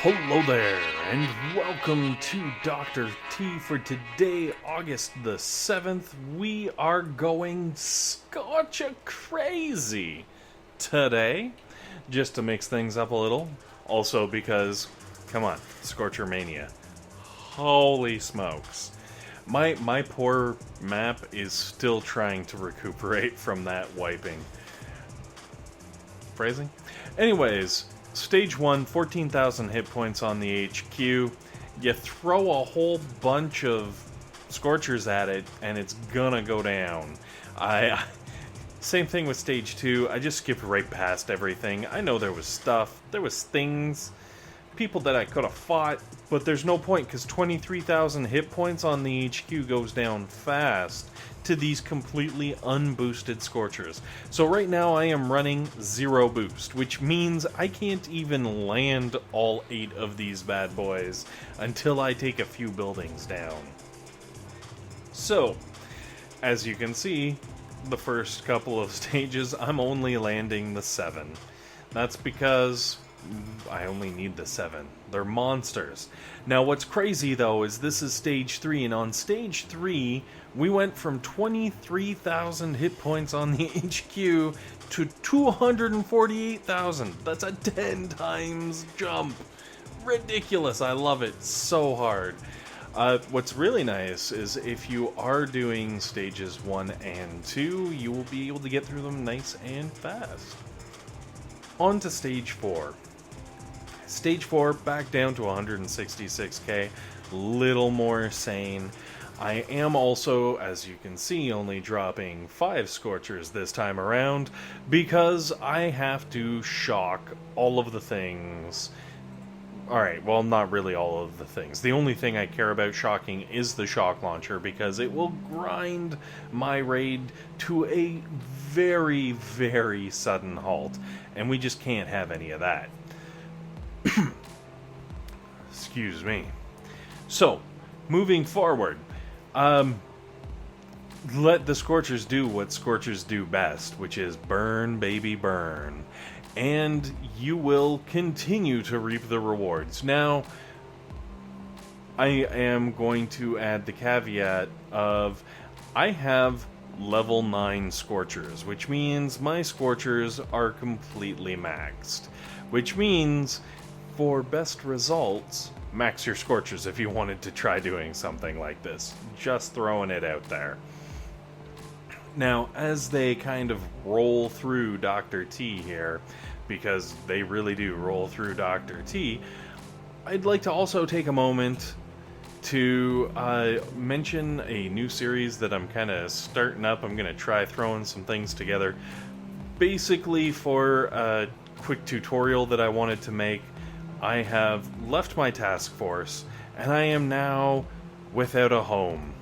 Hello there, and welcome to Dr. T. For today, August the 7th, we are going Scorcher crazy today, just to mix things up a little. Also because, come on, Scorcher Mania. Holy smokes. My poor map is still trying to recuperate from that wiping. Phrasing? Anyways, Stage 1, 14,000 hit points on the HQ. You throw a whole bunch of Scorchers at it, and it's gonna go down. Same thing with Stage 2, I just skipped right past everything. I know there was stuff, there was things, people that I could have fought, but there's no point, because 23,000 hit points on the HQ goes down fast to these completely unboosted Scorchers. So right now I am running 0 boost, which means I can't even land all 8 of these bad boys until I take a few buildings down. So, as you can see, the first couple of stages I'm only landing the 7. That's because I only need the 7. They're monsters. Now what's crazy though is this is stage 3, and on stage 3 we went from 23,000 hit points on the HQ to 248,000. That's a 10 times jump. Ridiculous. I love it so hard. What's really nice is if you are doing stages 1 and 2, you will be able to get through them nice and fast. On to stage 4. Stage 4, back down to 166k, little more sane. I am also, as you can see, only dropping 5 Scorchers this time around, because I have to shock all of the things. Alright, well, not really all of the things. The only thing I care about shocking is the shock launcher, because it will grind my raid to a very, very sudden halt, and we just can't have any of that. Excuse me. So, moving forward, let the Scorchers do what Scorchers do best, which is burn, baby, burn. And you will continue to reap the rewards. Now, I am going to add the caveat of I have level 9 Scorchers, which means my Scorchers are completely maxed. Which means, for best results, max your Scorchers if you wanted to try doing something like this. Just throwing it out there. Now, as they kind of roll through Dr. T here, because they really do roll through Dr. T, I'd like to also take a moment to mention a new series that I'm kind of starting up. I'm going to try throwing some things together. Basically, for a quick tutorial that I wanted to make, I have left my task force, and I am now without a home.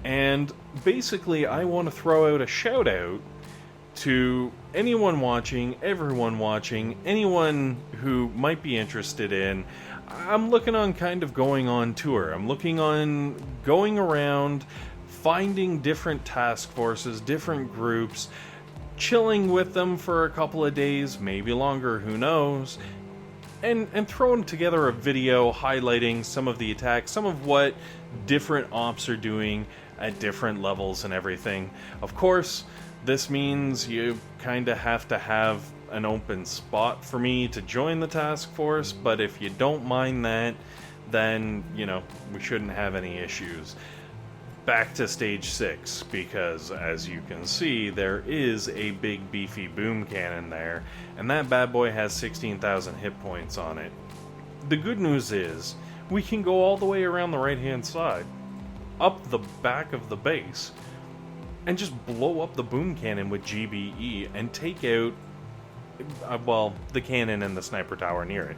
And basically, I want to throw out a shout out to anyone watching, everyone watching, anyone who might be interested in. I'm looking on kind of going on tour. I'm looking on going around, finding different task forces, different groups, chilling with them for a couple of days, maybe longer, who knows, and throwing together a video highlighting some of the attacks, some of what different ops are doing at different levels and everything. Of course, this means you kind of have to have an open spot for me to join the task force, but if you don't mind that, then, you know, we shouldn't have any issues. Back to stage 6, because as you can see, there is a big beefy boom cannon there, and that bad boy has 16,000 hit points on it. The good news is, we can go all the way around the right hand side, up the back of the base, and just blow up the boom cannon with GBE and take out, well, the cannon and the sniper tower near it.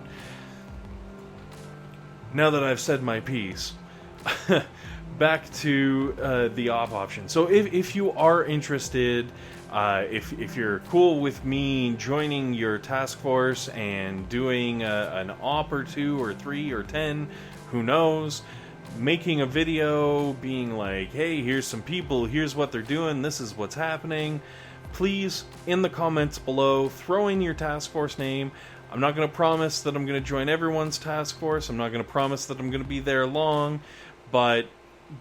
Now that I've said my piece, back to the op option. So if you are interested, if you're cool with me joining your task force and doing an op or 2 or 3 or 10, who knows, making a video being like, hey, here's some people, here's what they're doing, this is what's happening, please, in the comments below, throw in your task force name. I'm not going to promise that I'm going to join everyone's task force. I'm not going to promise that I'm going to be there long, but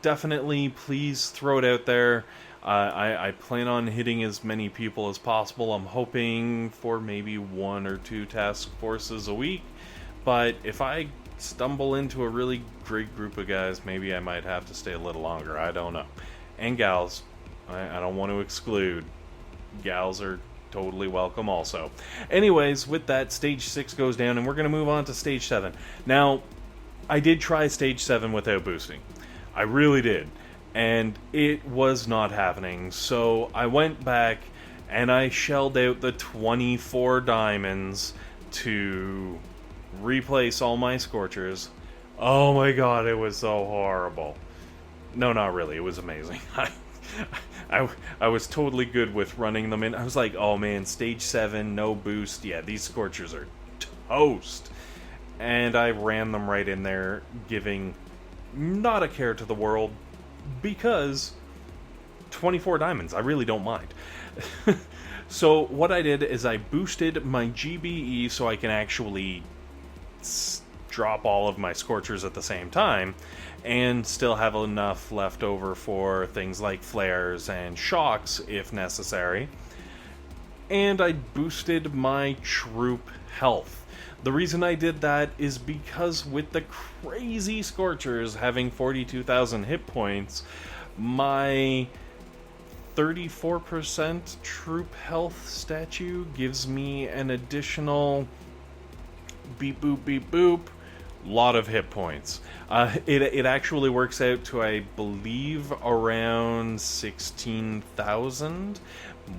definitely please throw it out there. I plan on hitting as many people as possible. I'm hoping for maybe 1 or 2 task forces a week, but if I stumble into a really great group of guys, maybe I might have to stay a little longer. I don't know. And gals, I don't want to exclude. Gals are totally welcome also. Anyways, with that, stage 6 goes down, and we're going to move on to stage 7. Now, I did try stage 7 without boosting. I really did. And it was not happening. So I went back, and I shelled out the 24 diamonds to replace all my Scorchers. Oh my god, it was so horrible. No, not really. It was amazing. I was totally good with running them in. I was like, oh man, stage 7, no boost. Yeah, these Scorchers are toast. And I ran them right in there, giving not a care to the world, because 24 diamonds, I really don't mind. So what I did is I boosted my GBE so I can actually drop all of my Scorchers at the same time, and still have enough left over for things like flares and shocks if necessary. And I boosted my troop health. The reason I did that is because with the crazy Scorchers having 42,000 hit points, my 34% troop health statue gives me an additional beep boop beep boop lot of hit points. It actually works out to, I believe, around 16,000.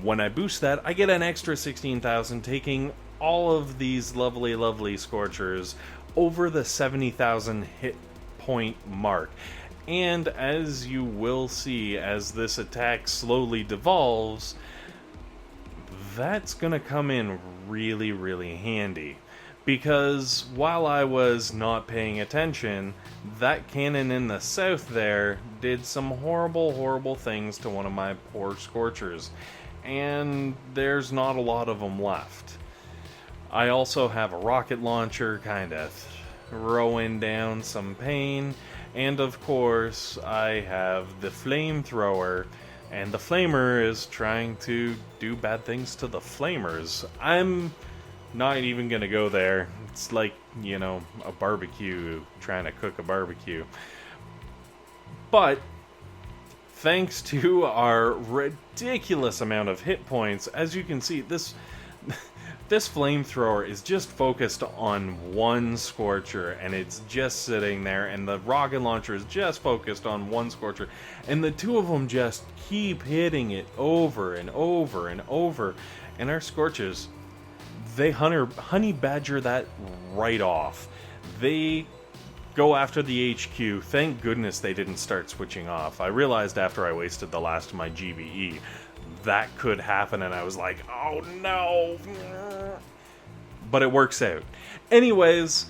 When I boost that, I get an extra 16,000, taking all of these lovely, lovely Scorchers over the 70,000 hit point mark. And as you will see, as this attack slowly devolves, that's gonna come in really, really handy. Because while I was not paying attention, that cannon in the south there did some horrible, horrible things to one of my poor Scorchers. And there's not a lot of them left. I also have a rocket launcher kind of throwing down some pain. And of course, I have the flamethrower. And the flamer is trying to do bad things to the flamers. I'm not even gonna go there. It's like, you know, a barbecue, trying to cook a barbecue. But thanks to our ridiculous amount of hit points, as you can see, this flamethrower is just focused on one Scorcher, and it's just sitting there, and the rocket launcher is just focused on one Scorcher, and the two of them just keep hitting it over and over and over, and our Scorchers, they honey badger that right off. They go after the HQ. Thank goodness they didn't start switching off. I realized after I wasted the last of my GBE that could happen, and I was like, oh no. But it works out. Anyways,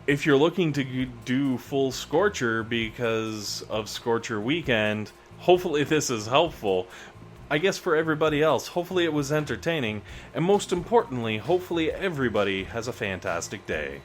if you're looking to do full Scorcher because of Scorcher Weekend, hopefully this is helpful. I guess for everybody else, hopefully it was entertaining, and most importantly, hopefully everybody has a fantastic day.